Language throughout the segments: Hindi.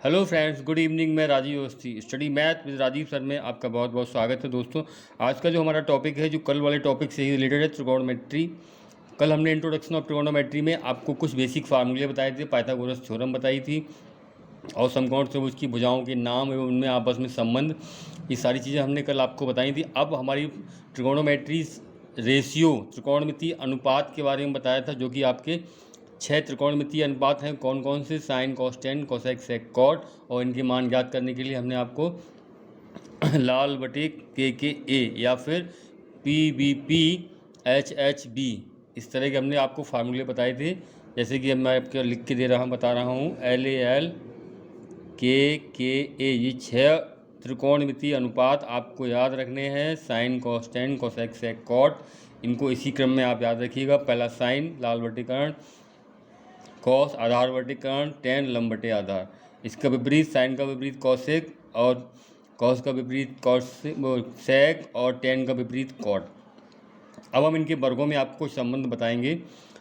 Hello friends, good evening. मैं Rajiv Awasthi, study math with Rajiv sir में आपका बहुत बहुत स्वागत है। दोस्तों, आज का जो हमारा टॉपिक है, जो कल वाले टॉपिक से ही रिलेटेड है, त्रिकोणोमेट्री। कल हमने इंट्रोडक्शन ऑफ त्रिकोणोमेट्री में आपको कुछ बेसिक फार्मूले बताए थे, पाइथागोरस थ्योरम बताई थी और समकोण से उसकी भुजाओं के नाम एवं उनमें आपस में संबंध, ये सारी चीज़ें हमने कल आपको बताई थी। अब हमारी त्रिकोणोमेट्री रेशियो, त्रिकोणमितीय अनुपात के बारे में बताया था, जो कि आपके 6 त्रिकोणमितीय अनुपात हैं। कौन कौन से? साइन, कॉस, टेन, कोसेक, सेक, कॉट। और इनके मान ज्ञात करने के लिए हमने आपको लाल बटे के ए या फिर P B P H H B, इस तरह के हमने आपको फार्मूले बताए थे। जैसे कि अब मैं आपको लिख के दे रहा हूँ, बता रहा हूँ, एल ए एल के ए, ये 6 त्रिकोणमितीय अनुपात आपको याद रखने हैं। साइन, कॉस, टेन, कोसेक, सेक, कॉट, इनको इसी क्रम में आप याद रखिएगा। पहला साइन लाल बटे कर्ण, कॉस आधार बटे कर्ण, टेन लंब बटे आधार। इसका विपरीत साइन का विपरीत कॉसेक, और कॉस का विपरीत सेक, और टेन का विपरीत कॉट। अब हम इनके वर्गों में आपको संबंध बताएंगे।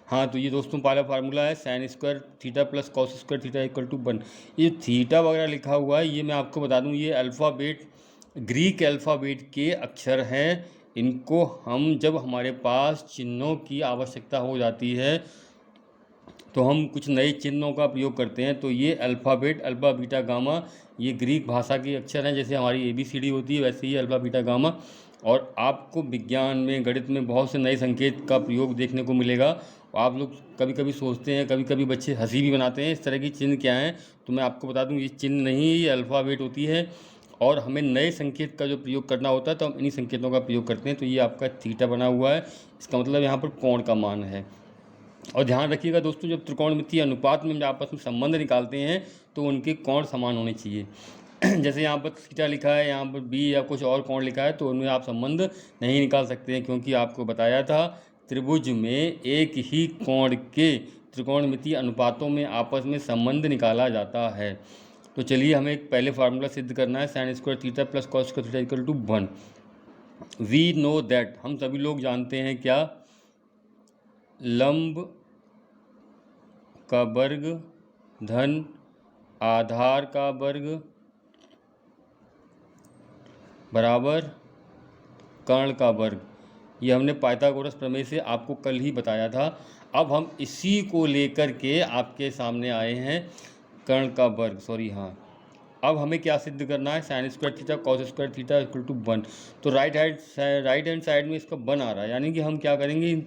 हाँ, तो ये दोस्तों पहला फार्मूला है, sine square theta plus cos square theta equal to 1। ये थीटा वगैरह लिखा हुआ है, ये मैं आपको बता दूं, ये अल्फ़ाबेट, ग्रीक अल्फ़ाबेट के अक्षर हैं। इनको हम, जब हमारे पास चिन्हों की आवश्यकता हो जाती है तो हम कुछ नए चिन्हों का प्रयोग करते हैं। तो ये अल्फ़ाबेट, अल्फ़ा बीटा गामा, ये ग्रीक भाषा के अक्षर हैं। जैसे हमारी ABCD होती है, वैसे ही अल्फ़ा बीटा गामा। और आपको विज्ञान में, गणित में बहुत से नए संकेत का प्रयोग देखने को मिलेगा। आप लोग कभी कभी सोचते हैं, कभी कभी बच्चे हंसी भी बनाते हैं, इस तरह की चिन्ह क्या हैं। तो मैं आपको बता दूं, ये चिन्ह नहीं, ये अल्फ़ाबेट होती है। और हमें नए संकेत का जो प्रयोग करना होता है तो हम इन्हीं संकेतों का प्रयोग करते हैं। तो ये आपका थीटा बना हुआ है, इसका मतलब यहाँ पर कोण का मान है। और ध्यान रखिएगा दोस्तों, जब त्रिकोणमितीय अनुपात में आपस में संबंध निकालते हैं तो उनके कोण समान होने चाहिए। जैसे यहाँ पर थीटा लिखा है, यहाँ पर बी या कुछ और कोण लिखा है, तो उनमें आप संबंध नहीं निकाल सकते हैं, क्योंकि आपको बताया था त्रिभुज में एक ही कोण के त्रिकोणमितीय अनुपातों में आपस में संबंध निकाला जाता है। तो चलिए, हमें एक पहले फार्मूला सिद्ध करना है, sine square theta plus cos square theta equal to 1। We know that, हम सभी लोग जानते हैं क्या? लंब का वर्ग धन आधार का वर्ग बराबर कर्ण का वर्ग। ये हमने पाइथागोरस प्रमेय से आपको कल ही बताया था। अब हम इसी को लेकर के आपके सामने आए हैं, कर्ण का वर्ग, सॉरी, हाँ। अब हमें क्या सिद्ध करना है? Sine square theta cos square theta equal to 1। तो राइट हैंड साइड में इसका 1 आ रहा है, यानी कि हम क्या करेंगे, इन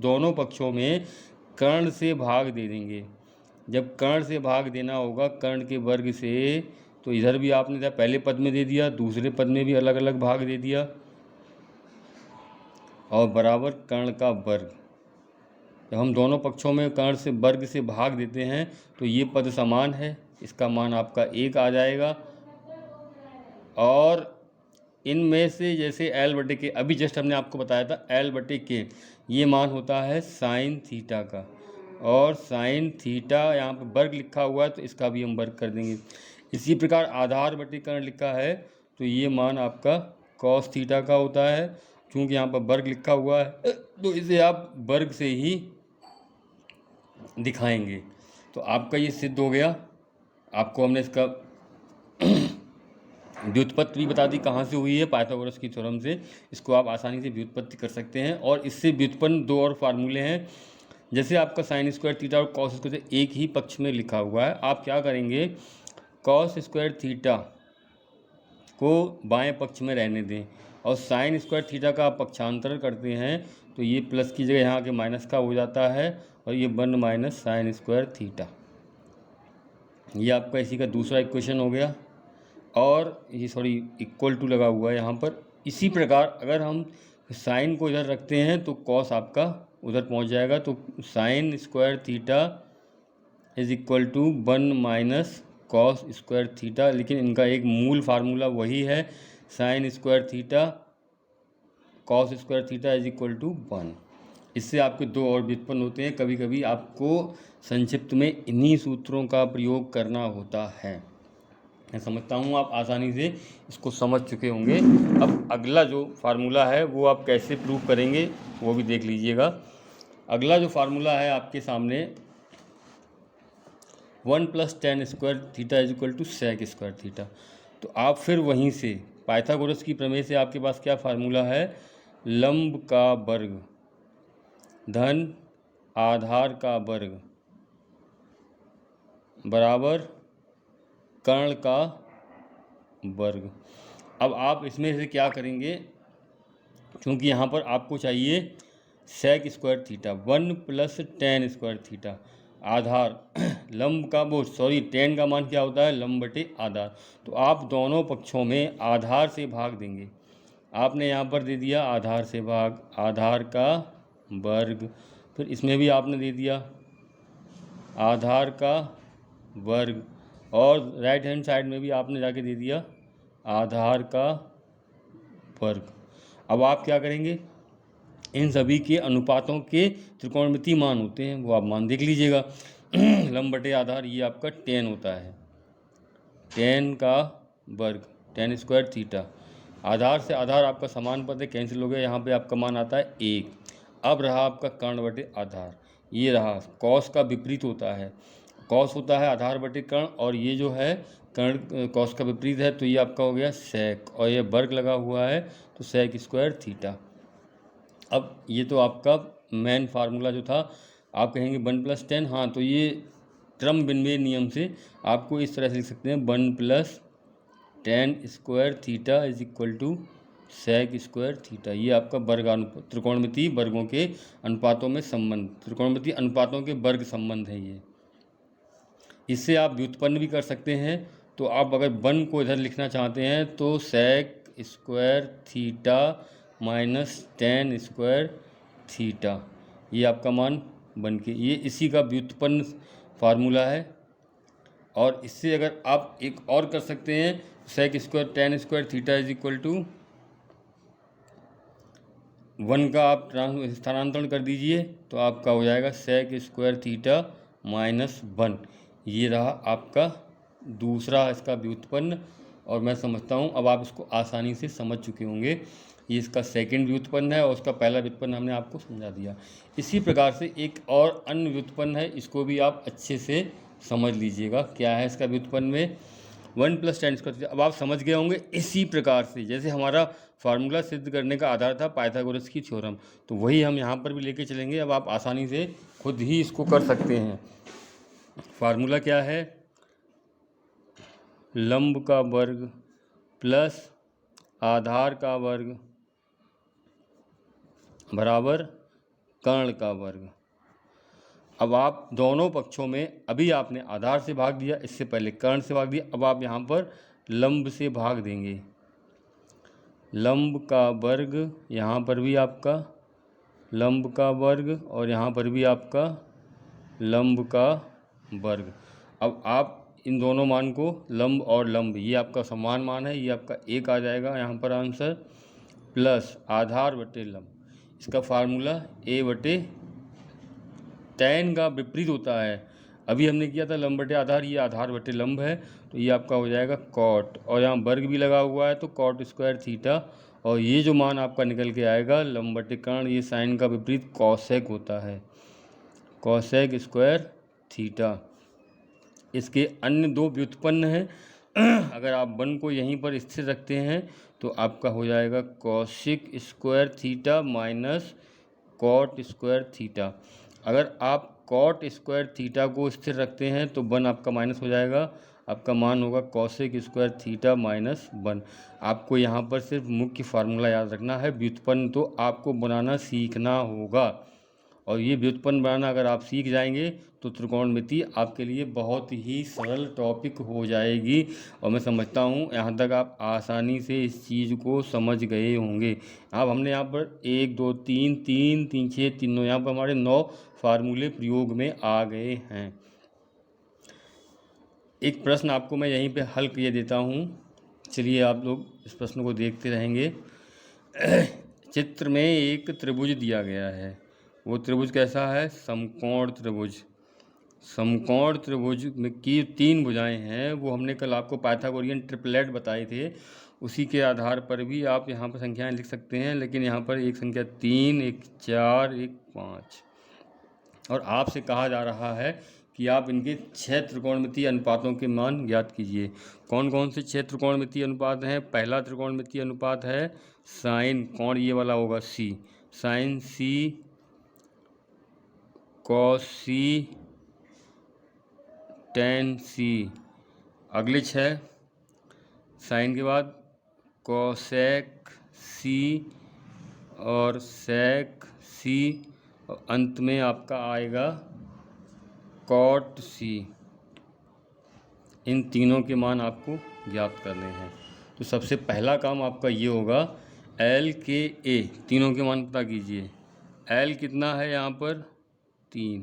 दोनों पक्षों में कर्ण से भाग दे देंगे। जब कर्ण से भाग देना होगा, कर्ण के वर्ग से, तो इधर भी आपने पहले पद में दे दिया, दूसरे पद में भी अलग अलग भाग दे दिया, और बराबर कर्ण का वर्ग। जब हम दोनों पक्षों में कर्ण से वर्ग से भाग देते हैं तो ये पद समान है, इसका मान आपका 1 आ जाएगा। और इनमें से जैसे एल बटे के, अभी जस्ट हमने आपको बताया था, एल बटे के ये मान होता है साइन थीटा का, और साइन थीटा यहाँ पर वर्ग लिखा हुआ है तो इसका भी हम वर्ग कर देंगे। इसी प्रकार आधार बटे कर्ण लिखा है तो ये मान आपका कॉस थीटा का होता है। क्योंकि यहाँ पर वर्ग लिखा हुआ है तो इसे आप वर्ग से ही दिखाएंगे। तो आपका ये सिद्ध हो गया। आपको हमने इसका व्युत्पत्ति भी बता दी कहाँ से हुई है, पाइथागोरस की थ्योरम से। इसको आप आसानी से व्युत्पत्ति कर सकते हैं। और इससे व्युत्पन्न 2 और फार्मूले हैं। जैसे आपका साइन स्क्वायर थीटा और कॉस स्क्वायर एक ही पक्ष में लिखा हुआ है, आप क्या करेंगे, कॉस स्क्वायर थीटा को बाएं पक्ष में रहने दें, और साइन स्क्वायर थीटा का आप पक्षांतर करते हैं तो ये प्लस की जगह यहाँ के माइनस का हो जाता है, और ये 1 माइनस साइन स्क्वायर थीटा। ये आपका इसी का दूसरा इक्वेशन हो गया। और ये सॉरी इक्वल टू लगा हुआ है यहाँ पर। इसी प्रकार अगर हम साइन को इधर रखते हैं तो कॉस आपका उधर पहुँच जाएगा। तो sine square theta is equal to 1 minus cos square theta. लेकिन इनका एक मूल फार्मूला वही है, sine square theta cos square theta is equal to 1। इससे आपके 2 और व्युत्पन्न होते हैं। कभी कभी आपको संक्षिप्त में इन्हीं सूत्रों का प्रयोग करना होता है। मैं समझता हूँ आप आसानी से इसको समझ चुके होंगे। अब अगला जो फार्मूला है वो आप कैसे प्रूव करेंगे वो भी देख लीजिएगा। अगला जो फार्मूला है आपके सामने, 1 + tan square theta is equal to sec square theta. तो आप फिर वहीं से पाइथागोरस की प्रमेय से आपके पास क्या फार्मूला है, लंब का वर्ग धन आधार का वर्ग बराबर कर्ण का वर्ग। अब आप इसमें से क्या करेंगे, क्योंकि यहाँ पर आपको चाहिए sec square theta, 1 + tan square theta आधार लंब का tan का मान क्या होता है, लंब बटे आधार। तो आप दोनों पक्षों में आधार से भाग देंगे। आपने यहाँ पर दे दिया आधार से भाग आधार का वर्ग, फिर इसमें भी आपने दे दिया आधार का वर्ग, और राइट हैंड साइड में भी आपने जाके दे दिया आधार का वर्ग। अब आप क्या करेंगे, इन सभी के अनुपातों के त्रिकोणमितीय मान होते हैं, वो आप मान देख लीजिएगा। लंब बटे आधार ये आपका tan होता है, tan का वर्ग tan स्क्वायर थीटा। आधार से आधार आपका समान पद है, कैंसिल हो गया, यहाँ पे आपका मान आता है 1। अब रहा आपका कर्ण बटे आधार, ये रहा कॉस का विपरीत होता है, कॉस होता है आधार बटे कर्ण, और ये जो है कर्ण कॉस का विपरीत है, तो ये आपका हो गया sec, और ये वर्ग लगा हुआ है तो sec स्क्वायर थीटा। अब ये तो आपका मेन फार्मूला जो था, आप कहेंगे 1 + tan, हाँ तो ये क्रम विनिमय नियम से आपको इस तरह से लिख सकते हैं 1 + tan square theta is equal to sec square theta. ये आपका त्रिकोणमितीय वर्गों के अनुपातों में संबंध, त्रिकोणमितीय अनुपातों के वर्ग संबंध है ये। इससे आप व्युत्पन्न भी कर सकते हैं। तो आप अगर 1 को इधर लिखना चाहते हैं तो sec square theta minus tan square theta, ये आपका मान बन के, ये इसी का व्युत्पन्न फार्मूला है। और इससे अगर आप एक और कर सकते हैं, sec square tan square theta is equal to 1 का आप स्थानांतरण कर दीजिए, तो आपका हो जाएगा sec स्क्वायर थीटा माइनस 1। ये रहा आपका दूसरा इसका व्युत्पन्न, और मैं समझता हूँ अब आप इसको आसानी से समझ चुके होंगे। ये इसका सेकंड व्युत्पन्न है और उसका पहला व्युत्पन्न हमने आपको समझा दिया। इसी प्रकार से एक और अन्य व्युत्पन्न है, इसको भी आप अच्छे से समझ लीजिएगा। क्या है इसका व्युत्पन्न में, 1 + tan स्क्वायर थीटा। अब आप समझ गए होंगे इसी प्रकार से जैसे हमारा फार्मूला सिद्ध करने का आधार था पाइथागोरस की थ्योरम, तो वही हम यहाँ पर भी लेके चलेंगे। अब आप आसानी से खुद ही इसको कर सकते हैं। फार्मूला क्या है, लंब का वर्ग प्लस आधार का वर्ग बराबर कर्ण का वर्ग। अब आप दोनों पक्षों में, अभी आपने आधार से भाग दिया, इससे पहले कर्ण से भाग दिया, अब आप यहाँ पर लंब से भाग देंगे। लंब का वर्ग, यहाँ पर भी आपका लंब का वर्ग और यहाँ पर भी आपका लंब का वर्ग। अब आप इन दोनों मान को, लंब और लंब, ये आपका समान मान है, ये आपका 1 आ जाएगा यहाँ पर आंसर, प्लस आधार बटे लंब। इसका फार्मूला a बटे tan का विपरीत होता है। अभी हमने किया था लंब बटे आधार, ये आधार बटे लंब है, तो ये आपका हो जाएगा cot, और यहाँ वर्ग भी लगा हुआ है तो cot स्क्वायर थीटा, और ये जो मान आपका निकल के आएगा लंब बटे कर्ण, ये साइन का विपरीत cosec होता है, cosec स्क्वायर थीटा। इसके अन्य दो व्युत्पन्न हैं। अगर आप 1 को यहीं पर स्थिर रखते हैं तो आपका हो जाएगा cosec square theta minus cot square theta. अगर आप cot स्क्वायर थीटा को स्थिर रखते हैं तो 1 आपका माइनस हो जाएगा, आपका मान होगा cosec स्क्वायर थीटा माइनस 1। आपको यहाँ पर सिर्फ मुख्य फार्मूला याद रखना है, व्युत्पन्न तो आपको बनाना सीखना होगा। और ये व्युत्पन्न बनाना अगर आप सीख जाएंगे तो त्रिकोणमिति आपके लिए बहुत ही सरल टॉपिक हो जाएगी। और मैं समझता हूँ यहाँ तक आप आसानी से इस चीज़ को समझ गए होंगे। अब हमने यहाँ पर 1 2 3 3 3 6 तीनों, यहाँ पर हमारे 9 फार्मूले प्रयोग में आ गए हैं। एक प्रश्न आपको मैं यहीं पे हल किए देता हूँ, चलिए आप लोग इस प्रश्न को देखते रहेंगे। चित्र में एक त्रिभुज दिया गया है, वो त्रिभुज कैसा है, समकोण त्रिभुज। समकोण त्रिभुज में की 3 भुजाएं हैं, वो हमने कल आपको पाइथागोरियन ट्रिपलेट बताए थे, उसी के आधार पर भी आप यहाँ पर संख्याएं लिख सकते हैं। लेकिन यहाँ पर एक संख्या 3, एक 4, एक 5, और आपसे कहा जा रहा है कि आप इनके 6 त्रिकोणमितीय अनुपातों के मान ज्ञात कीजिए। कौन कौन से 6 त्रिकोणमितीय अनुपात हैं? पहला त्रिकोणमितीय अनुपात है साइन कोण, ये वाला होगा सी, साइन सी कॉस सी टेन सी। अगले 6 साइन के बाद कोसेक सी और सेक सी, और अंत में आपका आएगा कॉट सी। इन तीनों के मान आपको ज्ञात करने हैं। तो सबसे पहला काम आपका ये होगा, एल के ए तीनों के मान पता कीजिए। एल कितना है यहाँ पर? 3।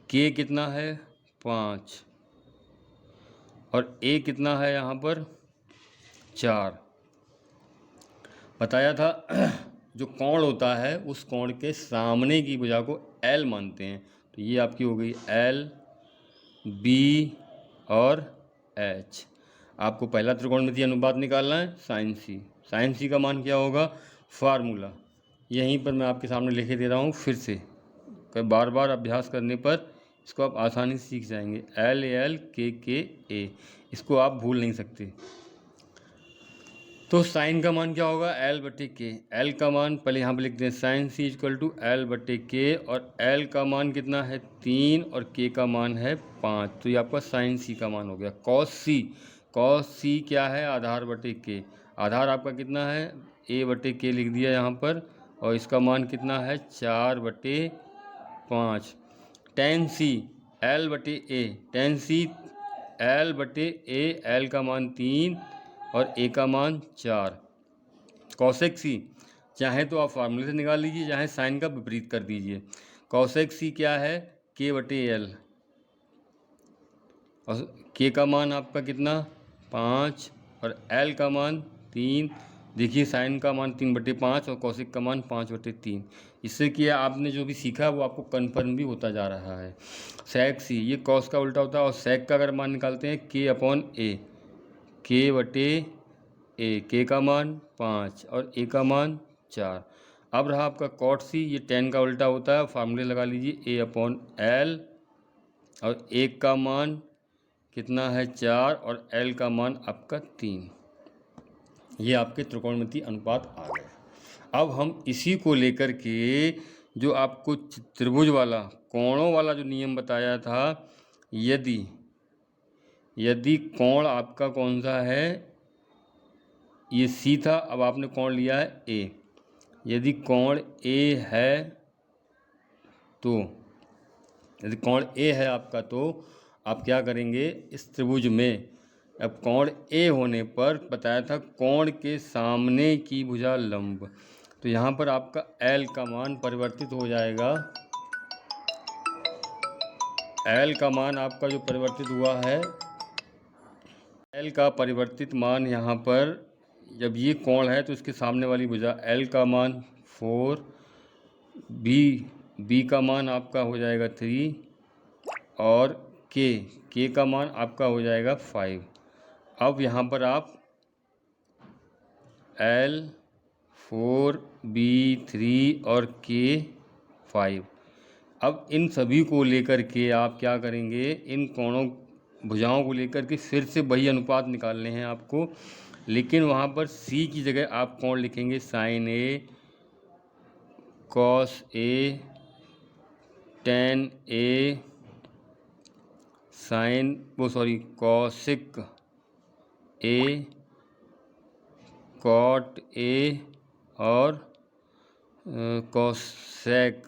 के कितना है? 5। और ए कितना है यहाँ पर? 4। बताया था जो कोण होता है उस कोण के सामने की भुजा को एल मानते हैं। तो ये आपकी हो गई एल, बी और एच। आपको पहला त्रिकोणमितीय अनुपात निकालना है साइन सी। साइन सी का मान क्या होगा? फार्मूला यहीं पर मैं आपके सामने लिखे दे रहा हूँ फिर से, बार बार अभ्यास करने पर इसको आप आसानी से सीख जाएंगे। एल एल के ए, इसको आप भूल नहीं सकते। तो साइन का मान क्या होगा? एल बटे के। एल का मान पहले यहाँ पर लिखते हैं, sine C equal to L बटे के, और एल का मान कितना है? 3 और के का मान है 5। तो ये आपका साइन सी का मान हो गया। कॉस सी, कॉस सी क्या है? आधार बटे के। आधार आपका कितना है? ए बटे के लिख दिया यहाँ पर, और इसका मान कितना है? 4 बटे 5। टेन सी एल बटे ए, टेन सी एल बटे ए, एल का मान 3 और ए का मान 4। कॉसेक सी चाहे तो आप फार्मूले से निकाल लीजिए, चाहे साइन का विपरीत कर दीजिए। कॉसेक सी क्या है? के बटे एल, और के का मान आपका कितना? 5 और एल का मान 3। देखिए साइन का मान 3 बटे 5 और कॉसेक का मान 5 बटे 3। इससे किया आपने जो भी सीखा वो आपको कन्फर्म भी होता जा रहा है। सेक सी, ये कॉस का उल्टा होता है, और सेक का अगर मान निकालते हैं के अपॉन ए, के बटे ए, के का मान 5 और ए का मान 4। अब रहा आपका कॉट सी, ये टेन का उल्टा होता है, फार्मूले लगा लीजिए, ए अपॉन एल, और ए का मान कितना है? 4 और एल का मान आपका 3। ये आपके त्रिकोणमितीय अनुपात आ गए। अब हम इसी को लेकर के जो आपको त्रिभुज वाला, कोणों वाला जो नियम बताया था, यदि कोण आपका कौन सा है? ये सी था, अब आपने कोण लिया है ए। यदि कोण ए है तो, यदि कोण ए है आपका, तो आप क्या करेंगे? इस त्रिभुज में अब कोण ए होने पर बताया था कोण के सामने की भुजा लंब, तो यहाँ पर आपका एल का मान परिवर्तित हो जाएगा। एल का मान आपका जो परिवर्तित हुआ है, एल का परिवर्तित मान यहाँ पर, जब ये कोण है तो इसके सामने वाली भुजा, एल का मान 4, बी का मान आपका हो जाएगा 3, और के का मान आपका हो जाएगा 5। अब यहाँ पर आप एल 4, बी 3 और के 5, अब इन सभी को लेकर के आप क्या करेंगे? इन कोणों भुजाओं को लेकर के फिर से वही अनुपात निकालने हैं आपको, लेकिन वहाँ पर सी की जगह आप कोण लिखेंगे sine A, cos A, tan A, cosec A, cot A, और कॉसेक,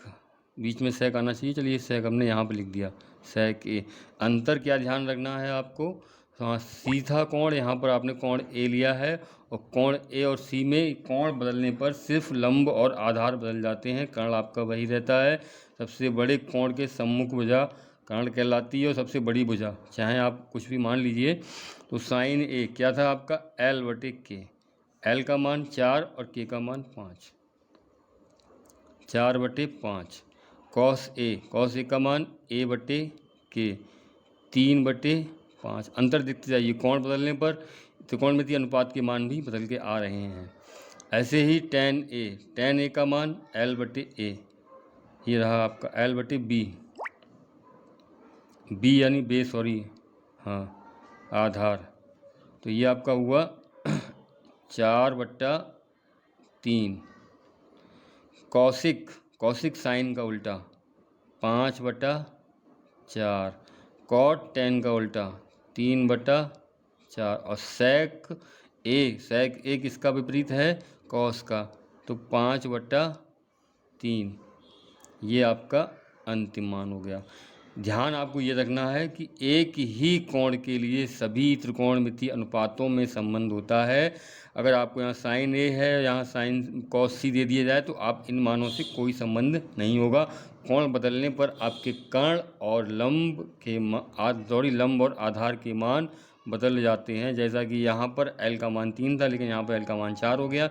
बीच में सेक आना चाहिए, चलिए सेक हमने यहाँ पे लिख दिया, सेक ए। अंतर क्या ध्यान रखना है आपको? हाँ, सीधा कोण, यहाँ पर आपने कोण ए लिया है, और कोण ए और सी में कोण बदलने पर सिर्फ लंब और आधार बदल जाते हैं, कर्ण आपका वही रहता है। सबसे बड़े कोण के सम्मुख भुजा कर्ण कहलाती है, और सबसे बड़ी भुजा चाहे आप कुछ भी मान लीजिए। तो साइन ए क्या था आपका? एल बटे के। एल का मान 4 और के का मान 5, 4 बटे 5। कॉस ए का मान ए बटे के, 3 बटे 5। अंतर दिखते जाइए, कोण बदलने पर त्रिकोणमितीय अनुपात के मान भी बदल के आ रहे हैं। ऐसे ही टेन ए का मान एल बटे ए, ये रहा आपका एल बटे बी। बी यानी बे, सॉरी, हाँ, आधार। तो ये आपका हुआ 4/3। कौशिक, कौशिक साइन का उल्टा 5/4। कॉट टेन का उल्टा 3/4। और सेक ए, सेक ए किसका विपरीत है? कॉस का, तो 5/3। ये आपका अंतिम मान हो गया। ध्यान आपको ये रखना है कि एक ही कोण के लिए सभी त्रिकोणमितीय अनुपातों में संबंध होता है। अगर आपको यहाँ साइन ए है, यहाँ साइन कॉस सी दे दिया जाए तो आप इन मानों से कोई संबंध नहीं होगा। कोण बदलने पर आपके कर्ण और लंब के लंब और आधार के मान बदल जाते हैं। जैसा कि यहाँ पर एल का मान 3 था, लेकिन यहाँ पर एल का मान 4 हो गया।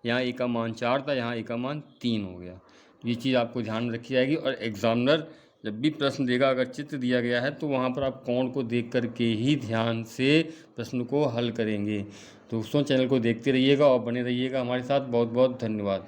यहाँ ए का मान 4 था, यहाँ ए का मान 3 हो गया। ये चीज़ आपको ध्यान में रखी जाएगी। और एग्जामिनर जब भी प्रश्न देगा, अगर चित्र दिया गया है तो वहाँ पर आप कोण को देख कर के ही ध्यान से प्रश्न को हल करेंगे। दोस्तों, चैनल को देखते रहिएगा और बने रहिएगा हमारे साथ। बहुत बहुत धन्यवाद।